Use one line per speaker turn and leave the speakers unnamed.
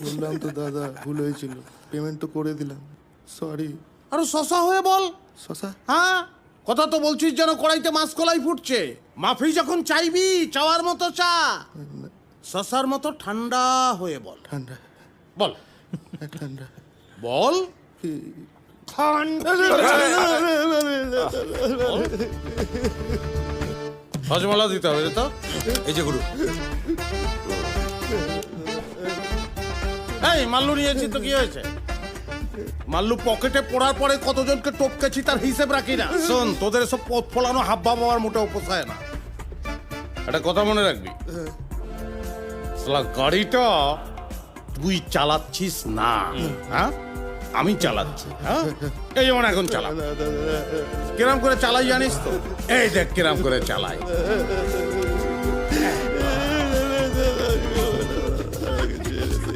বললাম তো দাদা, ভুল হয়েছিল, পেমেন্ট তো করে দিলাম, সরি।
আরো শশা হয়ে বল।
শশা?
হ্যাঁ, কথা তো বলছিস যেন কড়াইতে মাছ কলাই ফুটছে। মাফি যখন চাইবি চাওয়ার মতো চা, শশার মতো ঠান্ডা হয়ে বল।
ঠান্ডা?
বল
ঠান্ডা
বল। হজমালা দিতে হবে তো।
এই যে গুরু,
এই মাল্লু নিয়েছি তো কি হয়েছে? মাল্লু পকেটে পড়ার পরে কতজনকে টপকেছি তার হিসেব রাখি না। শোন, তোদের সব পথ ফলানো হাব্বা বাবার মোটেও পোষায় না। একটা কথা মনে রাখবি, শালা গাড়িটা তুই চালাচ্ছিস না, হ্যাঁ আমি চালাচ্ছি। হ্যাঁ, এই যেমন এখন চালা। কিরাম করে চালাই জানিস তো? এই দেখ কিরাম করে চালাই।